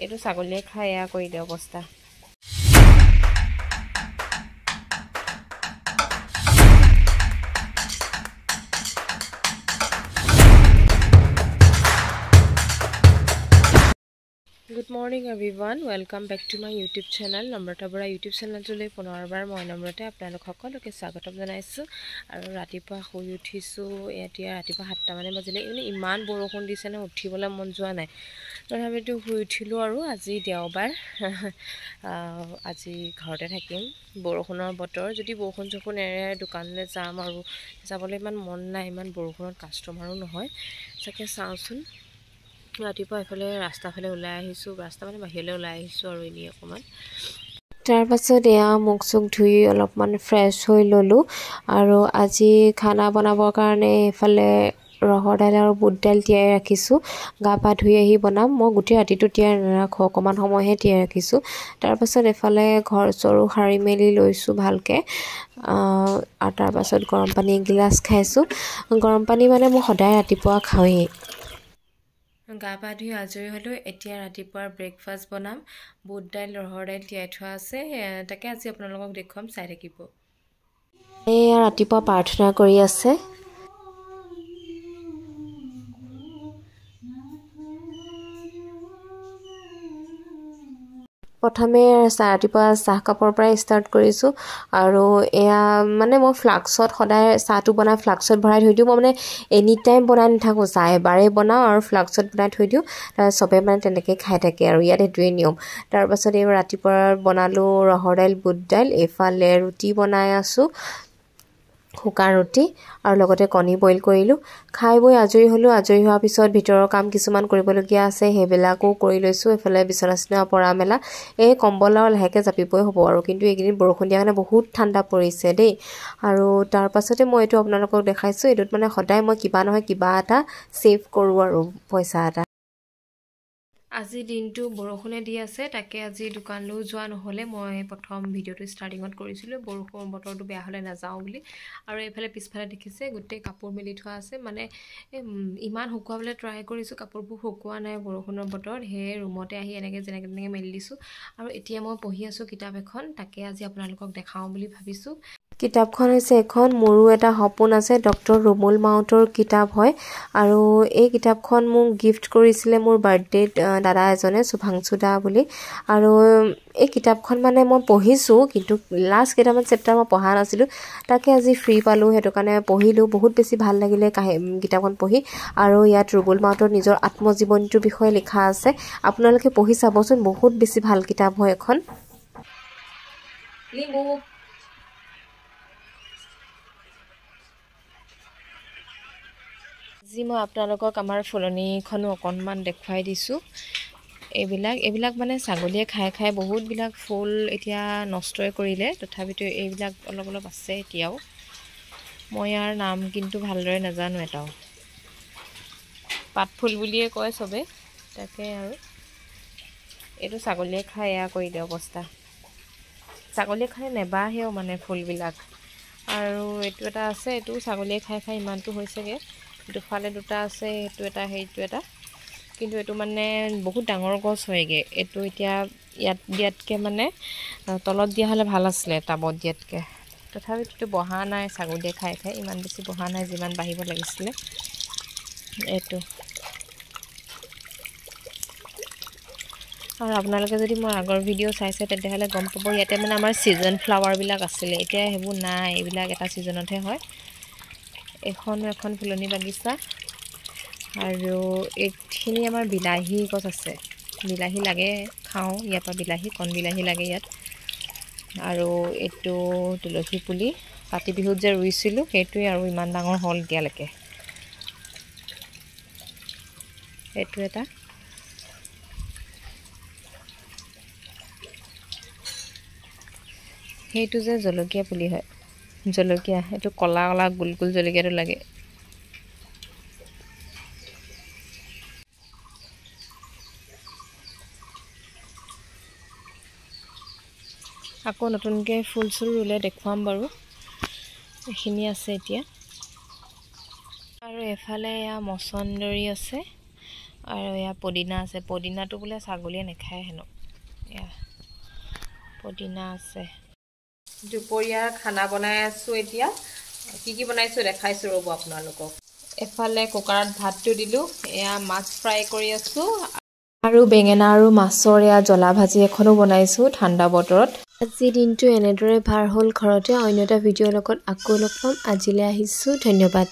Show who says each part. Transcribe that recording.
Speaker 1: এইটো ছাগলীয়ে খাই এয়া কৰিলে অৱস্থা। Good morning everyone, welcome back to my YouTube channel Namrata Bora YouTube channel tole punorbar moi Namrata apnalok সকলোকে স্বাগতম জনাইছো আৰু ৰাতিপুৱা শুই উঠিছো এতিয়া ৰাতিপুৱা 7টা মানে বাজিলে ইমান বৰষুণ দিছে না উঠিবলৈ মন যোৱা নাই তথাপিতো শুই উঠিলো আৰু আজি দেওবাৰ আজি ঘৰতে থাকিম বৰষুণৰ বতৰ যদি বৰষুণ যখন এৰে দোকানলৈ যাম আৰু যাবলৈ ইমান মন নাই ইমান বৰষুণত কাস্টমাৰো নহয় তাকে চাওচোন ৰাতিপুৱা এফালে ৰাস্তা ফালে ওলাই আহিছো ৰাস্তা মানে বাহিৰলৈ ওলাই আহিছো আৰু এনি অকমান তাৰ পাছত এয়া মুখ চুখ ধুই অলপমান ফ্ৰেছ হৈ ললো আৰু আজি খানা বনাবৰ কাৰণে এফালে ৰহৰ দাইল আৰু বুট দাইল তিয়াই ৰাখিছো গা পা ধুই আহি বনাম মই গোটেই ৰাতিটো তিয়াই নাৰাখো অকমান সময়হে তিয়াই ৰাখিছো তাৰ পাছত এফালে ঘৰ চৰু সাৰি মেলি লৈছো ভালকে আৰু তাৰ পাছত গৰম পানী গিলাস খাইছো গৰম পানী মানে মই সদায় ৰাতিপুৱা খাওঁই গা পা ধুই আজৰি হলো এতিয়া ৰাতিপুৱাৰ ব্ৰেকফাষ্ট বনাম বুট দাইল ৰহৰ দাইল তিয়াই থোৱা আছে তাকে আজি আপোনালোকক দেখুৱাম চাই থাকিব এয়া ৰাতিপুৱা প্ৰাৰ্থনা কৰি আছে প্ৰথমে ৰাতিপুৱা চাহ কাপৰ পৰা ষ্টাৰ্ট কৰিছো আৰু এয়া মানে মই ফ্লাক্সত সদায় চাহটো বনাই ফ্লাক্সত ভৰাই থৈ দিও মই মানে এনি টাইম বনাই নাথাকো চাহ এবাৰে বনাও আৰু ফ্লাক্সত বনাই থৈ দিও তাৰ সবে মানে তেনেকৈ খাই থাকে আৰু ইয়াত এটোৱে নিয়ম তাৰ পাছত এই ৰাতিপুৱা বনালো ৰহৰ দাইল বুট দাইল এফালে ৰুটি বনাই আছো শুকান ৰুটি আৰু লগতে কণী বইল কৰিলো খাই বৈ আজৰি হলো আজৰি হোৱাৰ পিছত ভিতৰৰ কাম কিছুমান কৰিবলগীয়া আছে হেবিলাকো কৰি লৈছো এফালে বিছনাছনা পৰা মেলা এই কম্বল আৰু লাহেকে জাপিবই হ'ব আৰু কিন্তু এইকেইদিন বৰষুণ দিয়া কাৰণে বহুত ঠাণ্ডা পৰিছে দেই আৰু তাৰ পাছতে মই এইটো আপোনালোকক দেখাইছো এটোত মানে সদায় মই কিবা নহয় কিবা এটা সেভ কৰো আৰু পইচা এটা আজি দিনটো বৰষুণে দি আছে তাকে আজি দোকানলৈ যোৱা নহলে মই প্ৰথম ভিডিওটো ষ্টাৰ্টিংত কৰিছিলো বৰষুণ বতৰটো বেয়া হলে নাযাও বুলি আৰু এইফালে পিছফালে দেখিছে গোটেই কাপোৰ মেলি থোৱা আছে মানে ইমান শুকুৱাবলৈ ট্ৰাই কৰিছো কাপোৰবোৰ শুকুৱা নাই বৰষুণৰ বতৰ হে ৰুমতে আহি এনেকে যেনেকে মেলি দিছো আৰু এতিয়া মই পঢ়ি আছো কিতাপ এখন তাকে আজি আপোনালোকক দেখাও বুলি ভাবিছো কিতাপখন হৈছে এখন মোৰো এটা সপোন আছে ডক্টৰ ৰুমুল মাউতৰ কিতাপ হয় আৰু এই কিতাপখন মোক গিফট কৰিছিলে মোৰ বাৰ্থডেত দাদা এজনে সুভাংশু দা বুলি আৰু এই কিতাপখন মানে মই পঢ়িছো কিন্তু লাষ্ট কেইটামান চেপ্টাৰ মই পঢ়া নাছিলো তাকে আজি ফ্ৰী পালো হেতু কাৰণে পঢ়িলো বহুত বেছি ভাল লাগিলে কিতাপখন পঢ়ি আৰু ইয়াত ৰুমুল মাউতৰ নিজৰ আত্মজীৱনীটোৰ বিষয়ে লিখা আছে আপোনালোকে পঢ়ি চাবচোন বহুত বেছি ভাল কিতাপ হয় এখন লিমু আজি মই আপোনালোকক আমাৰ ফুলনিখনো অকণমান দেখুৱাই দিছো এইবিলাক মানে ছাগলীয়ে খাই খাই বহুত বিলাক ফুল এতিয়া নষ্টই কৰিলে তথাপিতো এইবিলাক অলপ অলপ আছে এতিয়াও মই ইয়াৰ নাম কিন্তু ভালদৰে নাজানো এটাও পাত ফুল বুলিয়ে কয় সবে তাকে আৰু এইটো ছাগলীয়ে খাই এয়া কৰিলে অৱস্থা ছাগলীয়ে খাই নেবাহেও মানে ফুলবিলাক আৰু এইটো এটা আছে এইটো ছাগলীয়ে খাই খাই ইমানটো হৈছেগে দুফালে দুটা আছে এইটো এটা সেইটো এটা কিন্তু এটো মানে বহুত ডাঙৰ গছ হয়গে এটো এতিয়া ইয়াত দিয়াতকে মানে তলত দিয়া হলে ভাল আছিল টাবত দিয়াতকে তথাপিতো বহা নাই ছাগলীয়ে খাই খাই ইমান বেছি বহা নাই যিমান বাহিব লাগিছিল এটো আৰু আপোনালোকে যদি মই আগৰ ভিডিও চাইছে তেতিয়াহলে গম পাব ইয়াতে মানে আমাৰ সিজন ফ্লাৱাৰ বিলাক আছিল এতিয়া হেবু নাই এইবিলাক এটা সিজনতহে হয় এখন ফুলনি বাগিচা আৰু এইখিনি আমাৰ বিলাহী গছ আছে বিলাহী লাগে খাও ইয়াৰ পৰা বিলাহী কণ বিলাহী লাগে ইয়াত আৰু এটো তুলসী পুলি কাতি বিহুত যে ৰুইছিলো হেতুই আৰু ইমান ডাঙৰ হল দিয়ালৈকে এটো এটা হেতু যে জলকীয়া পুলি হয় জলকীয়া এটো কলা কলা গুল গুল জলকীয়াটো লাগে আকৌ নতুনকে ফুল চুল ৰুলে দেখুৱাম বাৰু এখিনি আছে এতিয়া আৰু এফালে ইয়া মছন্দৰী আছে আৰু এয়া পদিনা আছে পদিনাটো বোলে ছাগলীয়ে নাখায় হেনো এয়া পদিনা আছে দুপৰীয়াৰ খানা বনাই আছো এতিয়া কি বনাইছো দেখাইছো ৰ'ব আপোনালোকক এফালে কুকাৰত ভাতটো দিলো এয়া মাছ ফ্ৰাই কৰি আছো আৰু বেঙেনা আৰু মাছৰ এয়া জ্বলা ভাজি এখনো বনাইছো ঠাণ্ডা বতৰত আজি দিনটো এনেদৰে ভাৰ হ'ল ঘৰতে অন্য এটা ভিডিঅ'ৰ লগত আকৌ লগ পাম আজিলৈ আহিছো ধন্যবাদ